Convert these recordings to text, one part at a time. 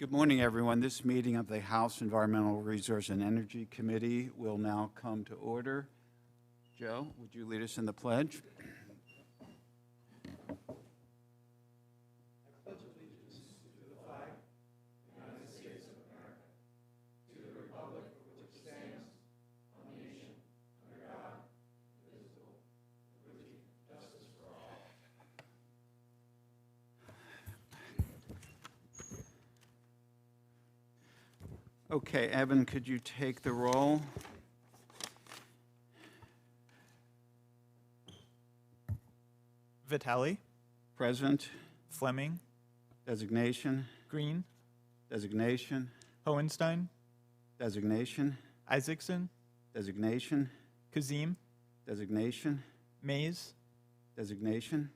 Good morning, everyone. This meeting of the House Environmental Resource and Energy Committee will now come to order. Joe, would you lead us in the pledge? Okay, Evan, could you take the roll? Vitale, Present. Fleming, Designation. Green, Designation. Hohenstein, Designation. Isaacson, Designation. Kazim, Designation. Mays, Designation.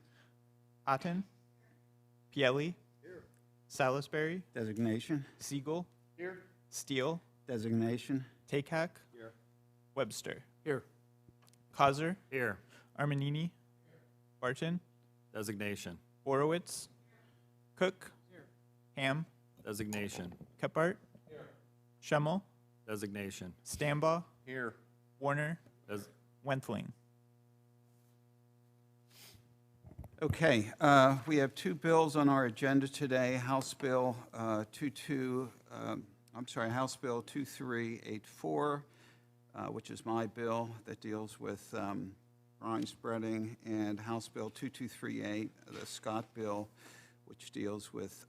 Otten, Pielli, Salisbury, Designation. Siegel, Steele, Designation. Takehak, Webster, Here. Causer, Here. Armanini, Barton, Designation. Borowitz, Cook, Ham, Designation. Kephart, Schemmel, Designation. Stambaugh, Here. Warner, Des- Wentling. Okay, we have two bills on our agenda today. House Bill House Bill 2384, which is my bill that deals with brine spreading, and House Bill 2238, the Scott bill, which deals with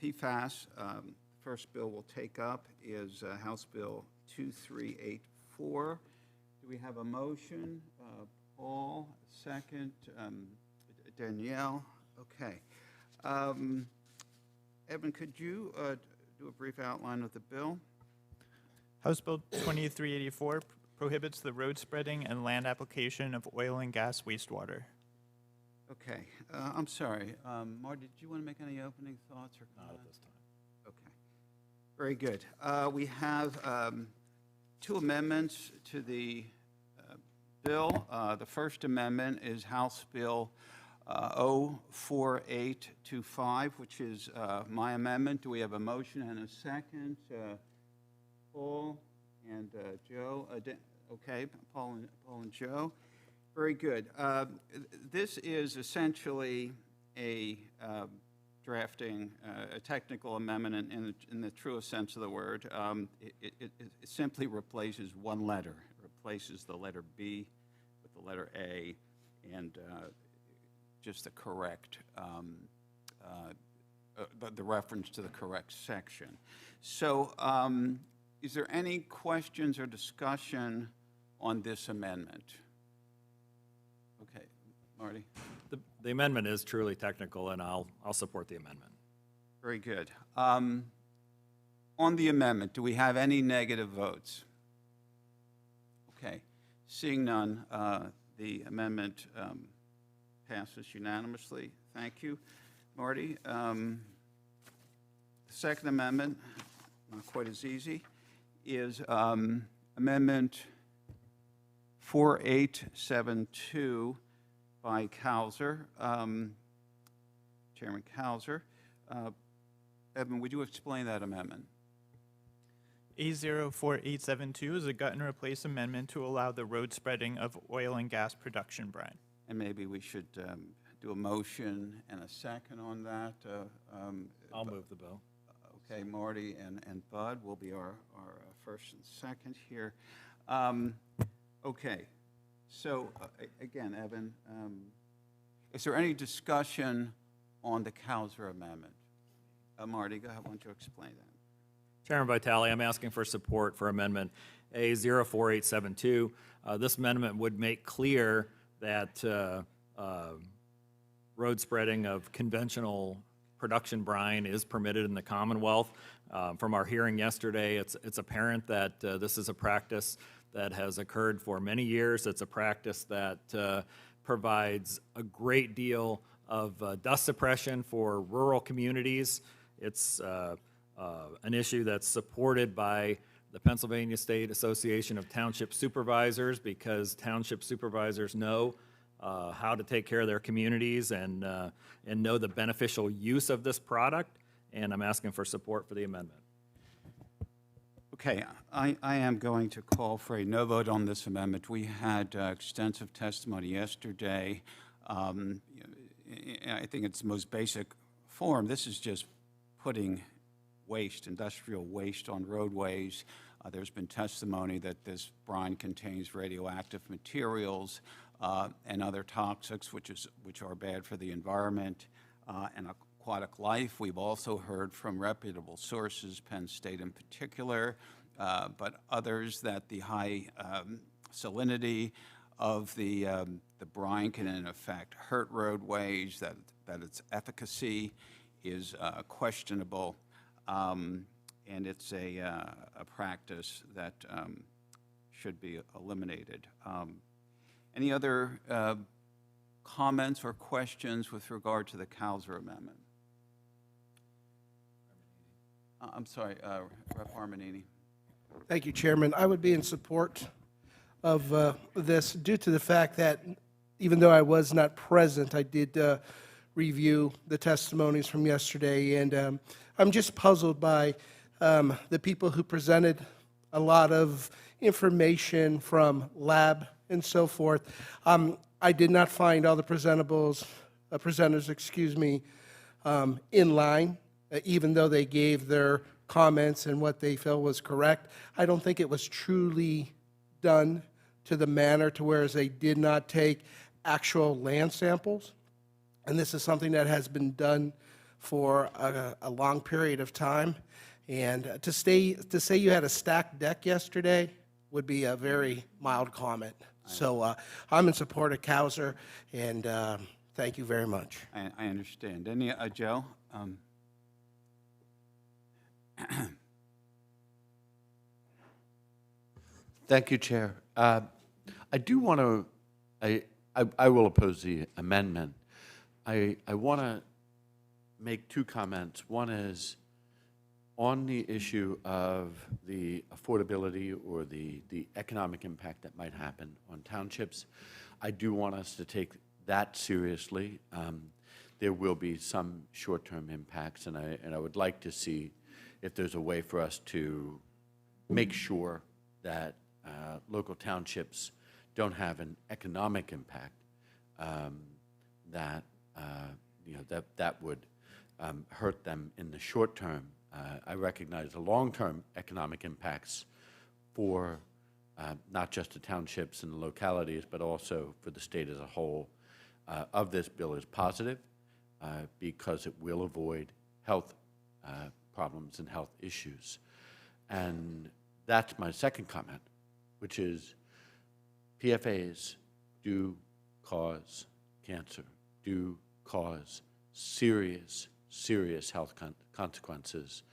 PFAS. First bill we'll take up is House Bill 2384. Do we have a motion? Paul, second. Danielle, okay. Evan, could you do a brief outline of the bill? House Bill 2384 prohibits the road spreading and land application of oil and gas wastewater. Okay, I'm sorry. Marty, did you want to make any opening thoughts or Not comments? at this time. Okay, very good. We have two amendments to the bill. The first amendment is House Bill 04825, which is my amendment. Do we have a motion and a second? Paul and Joe. Okay, Paul and Joe. Very good. This is essentially a drafting, a technical amendment in the truest sense of the word. It simply replaces one letter. It replaces the letter B with the letter A, and just the correct, the reference to the correct section. So is there any questions or discussion on this amendment? Okay, Marty? The amendment is truly technical, and I'll support the amendment. Very good. On the amendment, do we have any negative votes? Okay, seeing none, the amendment passes unanimously. Thank you, Marty. The second amendment, not quite as easy, is Amendment 4872 by Cowser, Chairman Cowser. Evan, would you explain that amendment? A04872 is a gut and replace amendment to allow the road spreading of oil and gas production brine. And maybe we should do a motion and a second on that. I'll move the bill. Okay, Marty and Bud will be our first and second here. Okay, so again, Evan, is there any discussion on the Cowser amendment? Marty, go ahead, why don't you explain that? Chairman Vitale, I'm asking for support for Amendment A04872. This amendment would make clear that road spreading of conventional production brine is permitted in the Commonwealth. From our hearing yesterday, it's apparent that this is a practice that has occurred for many years. It's a practice that provides a great deal of dust suppression for rural communities. It's an issue that's supported by the Pennsylvania State Association of Township Supervisors, because township supervisors know how to take care of their communities and know the beneficial use of this product. and I'm asking for support for the amendment. Okay, I am going to call for a no vote on this amendment. We had extensive testimony yesterday. I think it's the most basic form. This is just putting waste, industrial waste on roadways. There's been testimony that this brine contains radioactive materials and other toxics, which are bad for the environment and aquatic life. We've also heard from reputable sources, Penn State in particular, but others, that the high salinity of the brine can in effect hurt roadways, that its efficacy is questionable, and it's a practice that should be eliminated. Any other comments or questions with regard to the Cowser amendment? I'm sorry, Rep. Armanini. Thank you, Chairman. I would be in support of this due to the fact that even though I was not present, I did review the testimonies from yesterday, and I'm just puzzled by the people who presented a lot of information from lab and so forth. I did not find all the presenters, in line, even though they gave their comments and what they felt was correct. I don't think it was truly done to the manner to whereas they did not take actual land samples. And this is something that has been done for a long period of time. And to say you had a stacked deck yesterday would be a very mild comment. So I'm in support of Cowser, and thank you very much. I understand. Any, Joe? Thank you, Chair. I do want to, I will oppose the amendment. I want to make two comments. One is on the issue of the affordability or the economic impact that might happen on townships. I do want us to take that seriously. There will be some short-term impacts, and I would like to see if there's a way for us to make sure that local townships don't have an economic impact that would hurt them in the short term. I recognize the long-term economic impacts for not just the townships and the localities, but also for the state as a whole of this bill is positive because it will avoid health problems and health issues. And that's my second comment, which is PFAS do cause cancer, do cause serious health consequences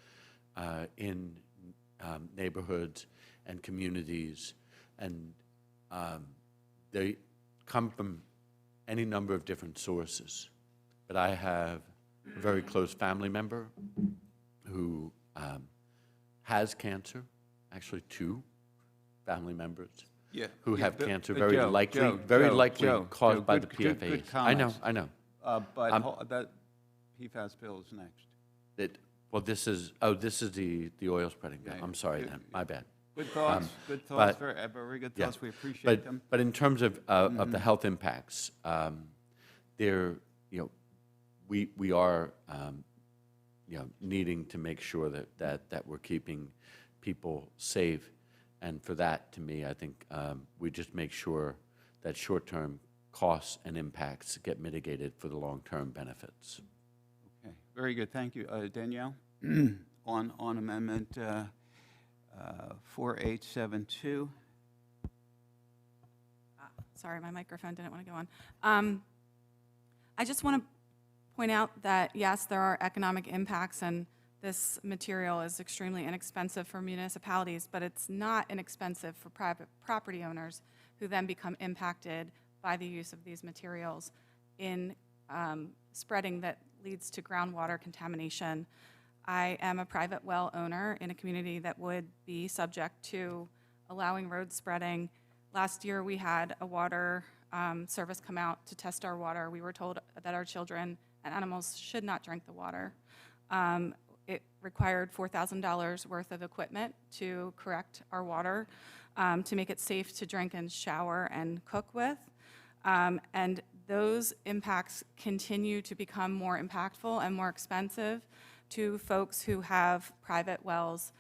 in neighborhoods and communities, and they come from any number of different sources. But I have a very close family member who has cancer, actually two family members who have cancer, very likely caused by the PFAS. I know. But that PFAS bill is next. Well, this is the oil spreading bill. I'm sorry then, my bad. Good thoughts, very good thoughts. We appreciate them. But in terms of the health impacts, we are needing to make sure that we're keeping people safe, and for that, to me, I think we just make sure that short-term costs and impacts get mitigated for the long-term benefits. Okay, very good. Thank you, Danielle. On amendment 4872. Sorry, my microphone didn't want to go on. I just want to point out that, yes, there are economic impacts, and this material is extremely inexpensive for municipalities, but it's not inexpensive for private property owners who then become impacted by the use of these materials in spreading that leads to groundwater contamination. I am a private well owner in a community that would be subject to allowing road spreading. Last year, we had a water service come out to test our water. We were told that our children and animals should not drink the water. it required $4,000 worth of equipment to correct our water, to make it safe to drink and shower and cook with. And those impacts continue to become more impactful and more expensive to folks who have private wells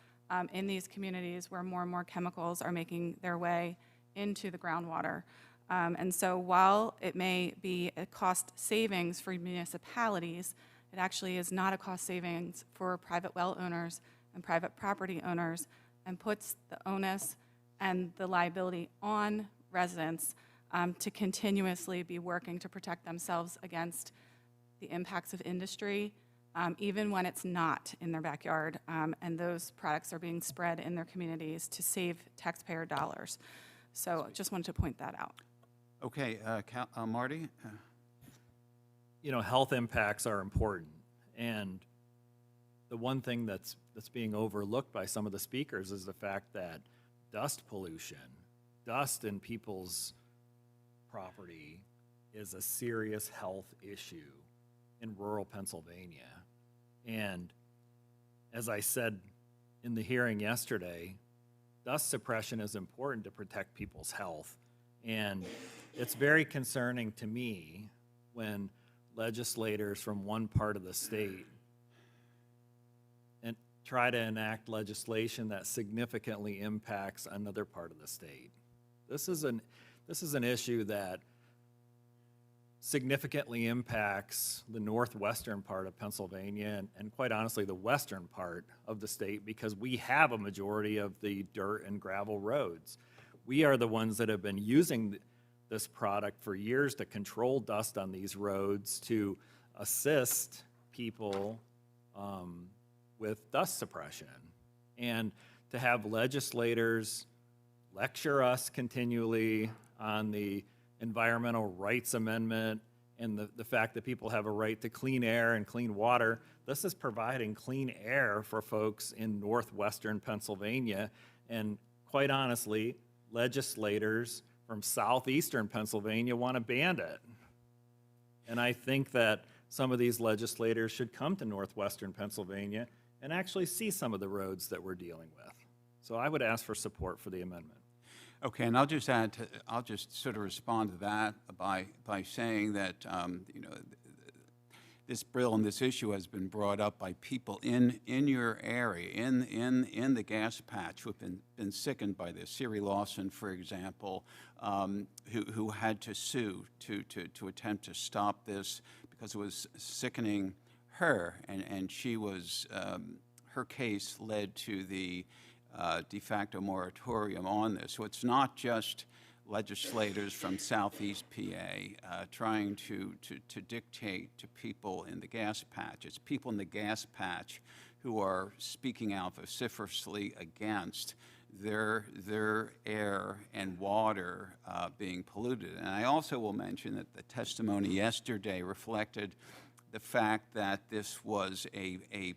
in these communities where more and more chemicals are making their way into the groundwater. And so while it may be a cost savings for municipalities, it actually is not a cost savings for private well owners and private property owners, and puts the onus and the liability on residents to continuously be working to protect themselves against the impacts of industry, even when it's not in their backyard, and those products are being spread in their communities to save taxpayer dollars. So just wanted to point that out. Okay, Marty? You know, health impacts are important, and the one thing that's being overlooked by some of the speakers is the fact that dust pollution, dust in people's property, is a serious health issue in rural Pennsylvania. And as I said in the hearing yesterday, dust suppression is important to protect people's health. And it's very concerning to me when legislators from one part of the state and try to enact legislation that significantly impacts another part of the state. This is an issue that significantly impacts the northwestern part of Pennsylvania and quite honestly the western part of the state, because we have a majority of the dirt and gravel roads. We are the ones that have been using this product for years to control dust on these roads, to assist people with dust suppression. And to have legislators lecture us continually on the Environmental Rights Amendment and the fact that people have a right to clean air and clean water. This is providing clean air for folks in northwestern Pennsylvania. And quite honestly, legislators from southeastern Pennsylvania want to ban it. And I think that some of these legislators should come to northwestern Pennsylvania and actually see some of the roads that we're dealing with. So I would ask for support for the amendment. Okay, and I'll just sort of respond to that by saying that, you know, this bill and this issue has been brought up by people in your area, in the gas patch, who have been sickened by this. Siri Lawson, for example, who had to sue to attempt to stop this because it was sickening her, and she was, her case led to the de facto moratorium on this. So it's not just legislators from Southeast PA trying to dictate to people in the gas patch. It's people in the gas patch who are speaking out vociferously against their air and water being polluted. And I also will mention that the testimony yesterday reflected the fact that this was a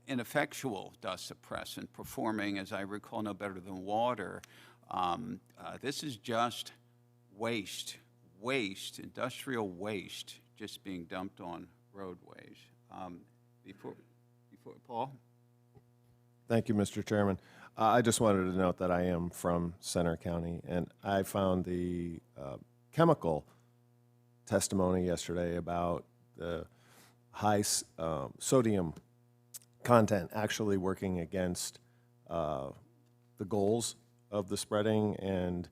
ineffectual dust suppressant, performing, as I recall, no better than water. This is just waste, industrial waste, just being dumped on roadways. Before Paul? Thank you, Mr. Chairman. I just wanted to note that I am from Center County, and I found the chemical testimony yesterday about the high sodium content actually working against the goals of the spreading and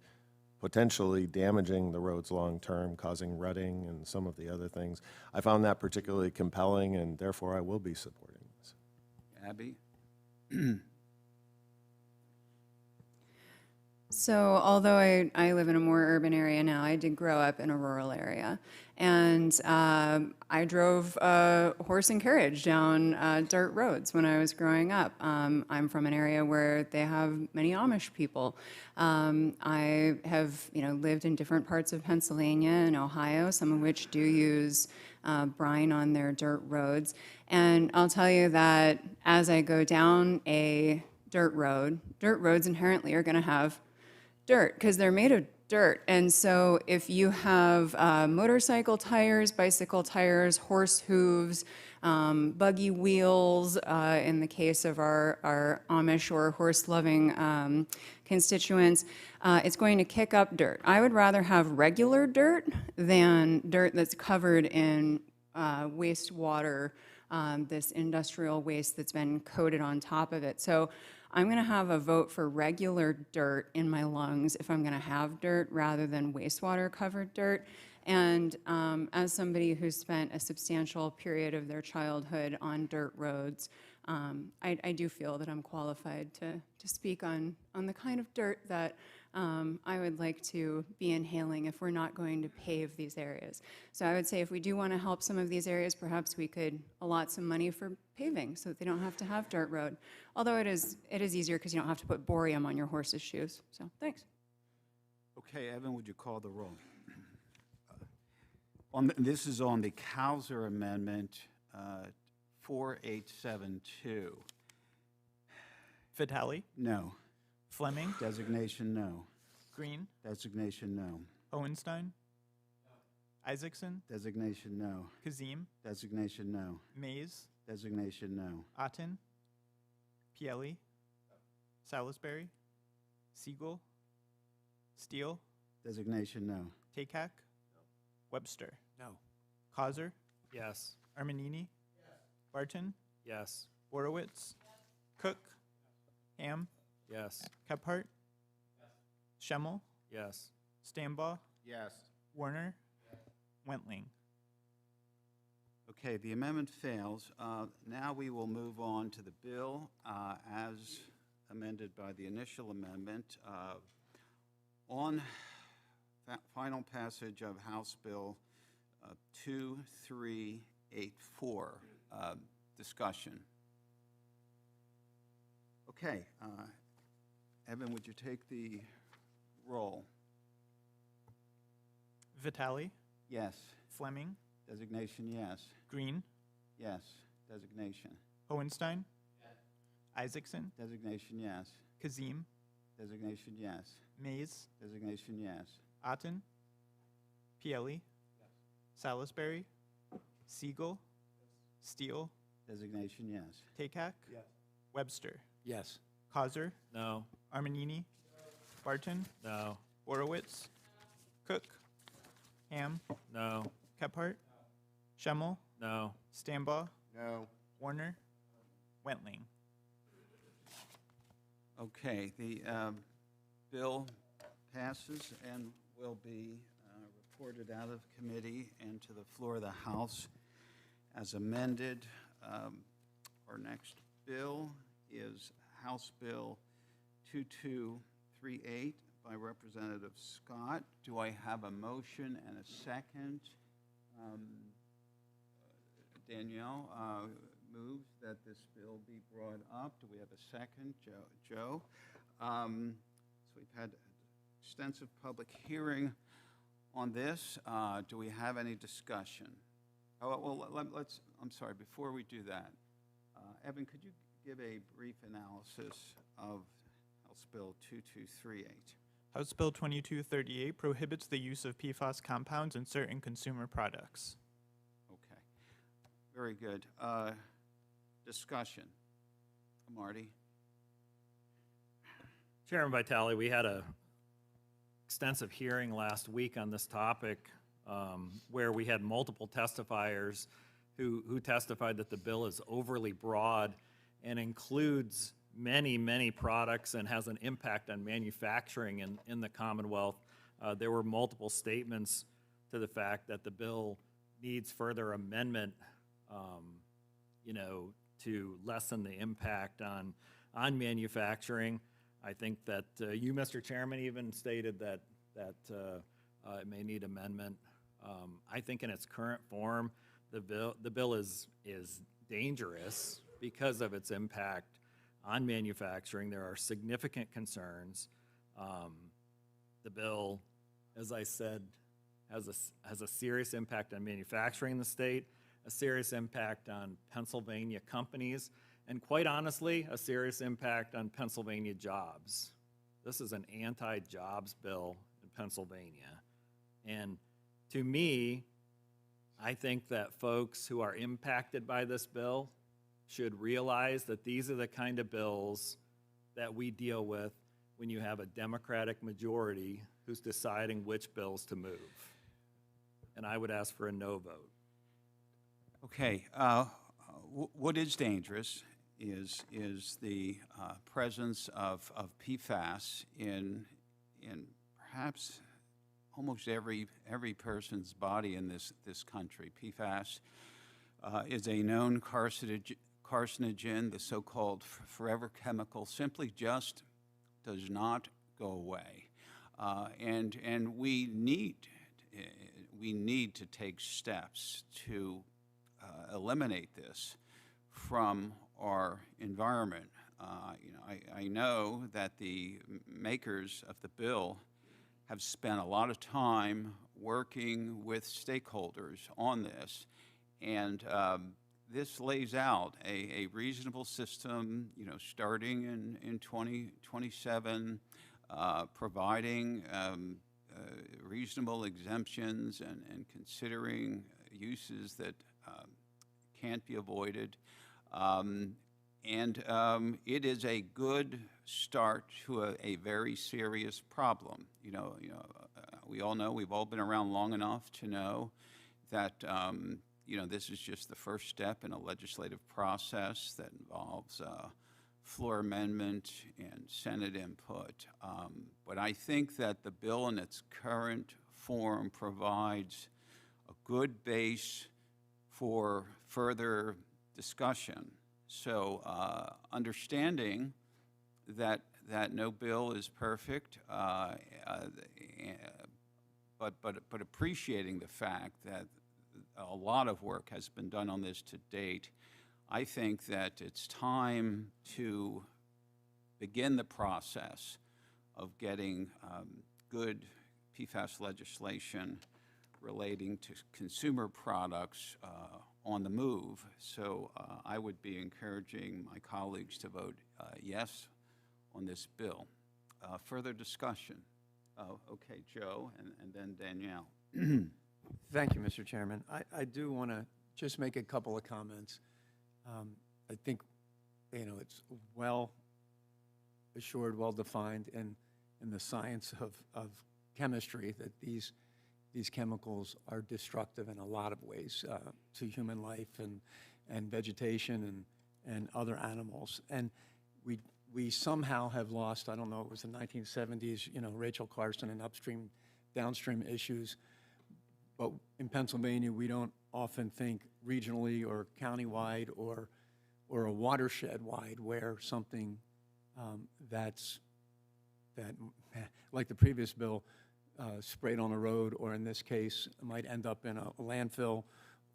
potentially damaging the roads long-term, causing rutting and some of the other things. I found that particularly compelling, and therefore I will be supporting this. Abby? So although I live in a more urban area now, I did grow up in a rural area. And I drove a horse and carriage down dirt roads when I was growing up. I'm from an area where they have many Amish people. I have, lived in different parts of Pennsylvania and Ohio, some of which do use brine on their dirt roads. And I'll tell you that as I go down a dirt roads inherently are going to have dirt because they're made of dirt. And so if you have motorcycle tires, bicycle tires, horse hooves, buggy wheels, in the case of our Amish or horse-loving constituents. It's going to kick up dirt. I would rather have regular dirt than dirt that's covered in wastewater, this industrial waste that's been coated on top of it. So I'm going to have a vote for regular dirt in my lungs if I'm going to have dirt rather than wastewater-covered dirt. And as somebody who's spent a substantial period of their childhood on dirt roads, I do feel that I'm qualified to speak on the kind of dirt that I would like to be inhaling if we're not going to pave these areas. So I would say if we do want to help some of these areas, perhaps we could allot some money for paving so that they don't have to have dirt road. Although it is easier because you don't have to put borium on your horse's shoes. So thanks. Okay, Evan, would you call the roll? This is on the Cowser Amendment, 4872. Vitale, No. Fleming, Designation, no. Green, Designation, no. Hohenstein, Isaacson, Designation, no. Kazim, Designation, no. Mays, Designation, no. Otten, Pielli, Salisbury, Siegel, Steele, Designation, no. Takak, Webster, No. Causer, Yes. Armanini, Barton, Yes. Borowitz, Cook, Ham, Yes. Kephart, Schemmel, Yes. Stambaugh, Yes. Warner, Wentling. Okay, the amendment fails. Now we will move on to the bill as amended by the initial amendment. On final passage of House Bill 2384, discussion. Okay, Evan, would you take the roll? Vitale, Yes. Fleming, Designation, yes. Green, Yes. Designation. Hohenstein, Isaacson, Designation, yes. Kazim, Designation, yes. Mays, Designation, yes. Otten, Pielli, Salisbury, Siegel, Steele, Designation, yes. Takak, Webster, Yes. Causer, No. Armanini, Barton, No. Borowitz, Cook, Ham, No. Kephart, Schemmel, No. Stambaugh, No. Warner, Wentling. Okay, the bill passes and will be reported out of committee and to the floor of the House as amended. Our next bill is House Bill 2238 by Representative Scott. Do I have a motion and a second? Danielle moves that this bill be brought up. Do we have a second? Joe? So we've had extensive public hearing on this. Do we have any discussion? Oh, well, let's, I'm sorry, before we do that, Evan, could you give a brief analysis of House Bill 2238? House Bill 2238 prohibits the use of PFAS compounds in certain consumer products. Okay, very good. Discussion. Marty? Chairman Vitale, we had a extensive hearing last week on this topic where we had multiple testifiers who testified that the bill is overly broad and includes many, many products and has an impact on manufacturing in the Commonwealth. There were multiple statements to the fact that the bill needs further amendment, to lessen the impact on manufacturing. I think that you, Mr. Chairman, even stated that it may need amendment. I think in its current form, the bill is dangerous because of its impact on manufacturing. There are significant concerns. The bill, as I said, has a serious impact on manufacturing in the state, a serious impact on Pennsylvania companies, and quite honestly, a serious impact on Pennsylvania jobs. This is an anti-jobs bill in Pennsylvania. And to me, I think that folks who are impacted by this bill should realize that these are the kind of bills that we deal with when you have a Democratic majority who's deciding which bills to move. And I would ask for a no vote. Okay, what is dangerous is the presence of PFAS in perhaps almost every person's body in this country. PFAS is a known carcinogen, the so-called forever chemical, simply just does not go away. And we need to take steps to eliminate this from our environment. I know that the makers of the bill have spent a lot of time working with stakeholders on this, and this lays out a reasonable system, starting in 2027, providing reasonable exemptions and considering uses that can't be avoided. It is a good start to a very serious problem. We all know, we've all been around long enough to know that this is just the first step in a legislative process that involves floor amendment and Senate input. But I think that the bill in its current form provides a good base for further discussion. So understanding that no bill is perfect, but appreciating the fact that a lot of work has been done on this to date, I think that it's time to begin the process of getting good PFAS legislation relating to consumer products on the move. So I would be encouraging my colleagues to vote yes on this bill. Further discussion? Okay, Joe, and then Danielle. Thank you, Mr. Chairman. I do want to just make a couple of comments. I think, it's well assured, well defined in the science of chemistry that these chemicals are destructive in a lot of ways to human life and vegetation and other animals. And we somehow have lost, I don't know, it was the 1970s, Rachel Carson and upstream, downstream issues. But in Pennsylvania, we don't often think regionally or countywide or a watershed-wide where something that, like the previous bill, sprayed on a road, or in this case, might end up in a landfill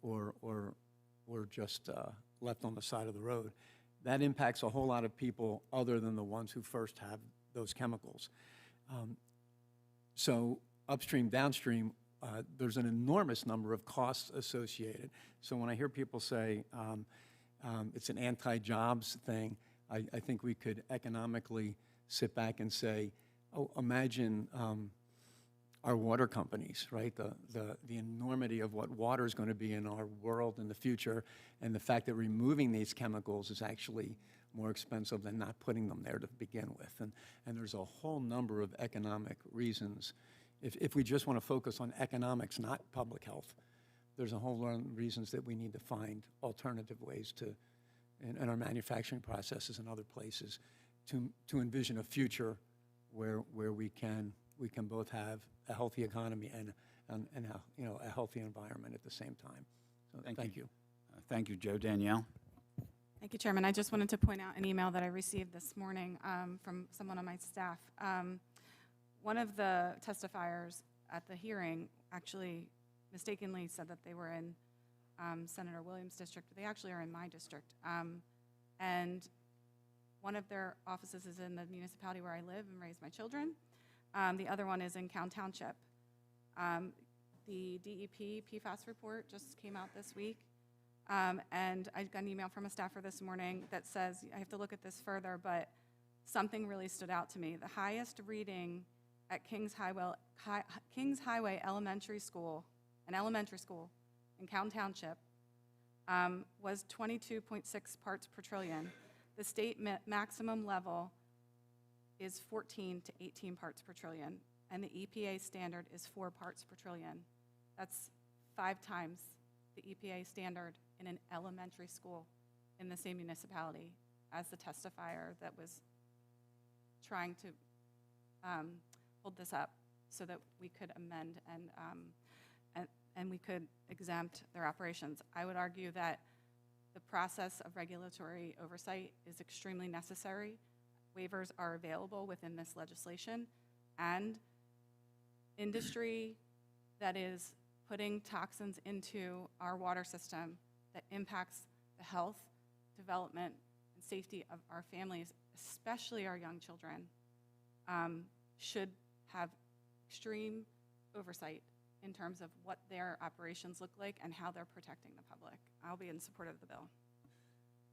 or just left on the side of the road. That impacts a whole lot of people other than the ones who first have those chemicals. So upstream, downstream, there's an enormous number of costs associated. So when I hear people say it's an anti-jobs thing, I think we could economically sit back and say, oh, imagine our water companies, right? The enormity of what water is going to be in our world in the future, and the fact that removing these chemicals is actually more expensive than not putting them there to begin with. And there's a whole number of economic reasons. If we just want to focus on economics, not public health, there's a whole lot of reasons that we need to find alternative ways to, in our manufacturing processes and other places, to envision a future where we can both have a healthy economy and a healthy environment at the same time. So thank you. Thank you, Joe. Danielle? Thank you, Chairman. I just wanted to point out an email that I received this morning from someone on my staff. One of the testifiers at the hearing actually mistakenly said that they were in Senator Williams' district, but they actually are in my district. And one of their offices is in the municipality where I live and raise my children. The other one is in Count Township. The DEP PFAS report just came out this week. And I got an email from a staffer this morning that says, I have to look at this further, but something really stood out to me. The highest reading at Kings Highway Elementary School, an elementary school in Cowan Township was 22.6 parts per trillion. The state maximum level is 14 to 18 parts per trillion, and the EPA standard is 4 parts per trillion. That's 5 times the EPA standard in an elementary school in the same municipality as the testifier that was trying to hold this up so that we could amend and we could exempt their operations. I would argue that the process of regulatory oversight is extremely necessary. Waivers are available within this legislation, and industry that is putting toxins into our water system that impacts the health, development, and safety of our families, especially our young children, should have extreme oversight in terms of what their operations look like and how they're protecting the public. I'll be in support of the bill.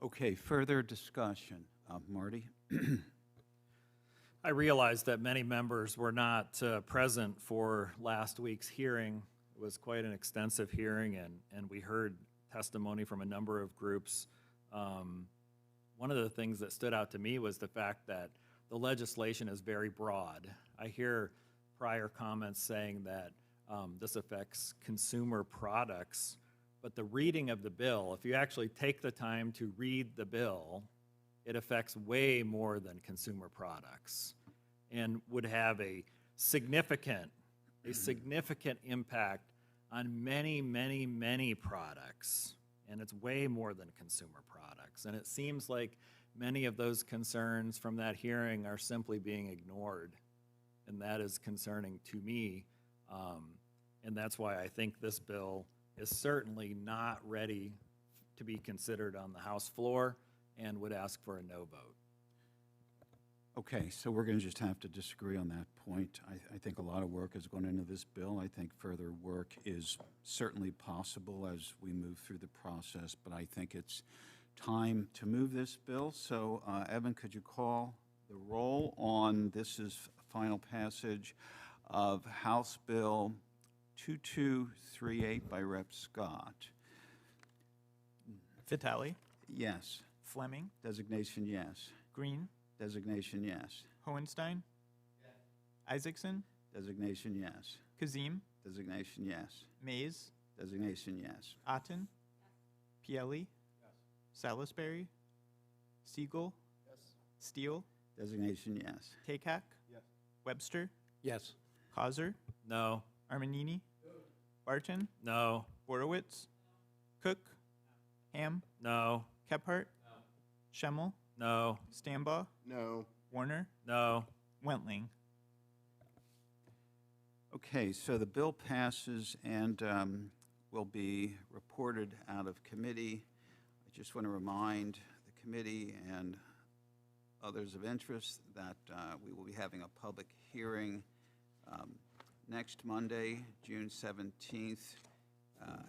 Okay, further discussion. Marty? I realize that many members were not present for last week's hearing. It was quite an extensive hearing, and we heard testimony from a number of groups. One of the things that stood out to me was the fact that the legislation is very broad. I hear prior comments saying that this affects consumer products, but the reading of the bill, if you actually take the time to read the bill, it affects way more than consumer products and would have a significant impact on many, many, many products. And it's way more than consumer products. And it seems like many of those concerns from that hearing are simply being ignored. And that is concerning to me. And that's why I think this bill is certainly not ready to be considered on the House floor and would ask for a no vote. Okay, so we're going to just have to disagree on that point. I think a lot of work has gone into this bill. I think further work is certainly possible as we move through the process, but I think it's time to move this bill. So, Evan, could you call the roll on this is final passage of House Bill 2238 by Rep. Scott? Vitale, Yes. Fleming, Designation, yes. Green, Designation, yes. Hohenstein, Isaacson, Designation, yes. Kazim, Designation, yes. Mays, Designation, yes. Otten, Pielli, Salisbury, Siegel, Steele, Designation, yes. Takak, Webster, Yes. Causer, No, Armanini, Barton, no, Borowitz, Cook, Ham, no, Kephart, Schemmel, no, Stambaugh, No. Warner, no. Wentling. Okay, so the bill passes and will be reported out of committee. I just want to remind the committee and others of interest that we will be having a public hearing next Monday, June 17th,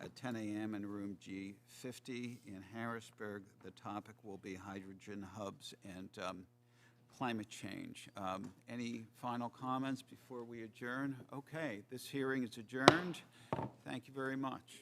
at 10 a.m. in room G50 in Harrisburg. The topic will be hydrogen hubs and climate change. Any final comments before we adjourn? Okay, this hearing is adjourned. Thank you very much.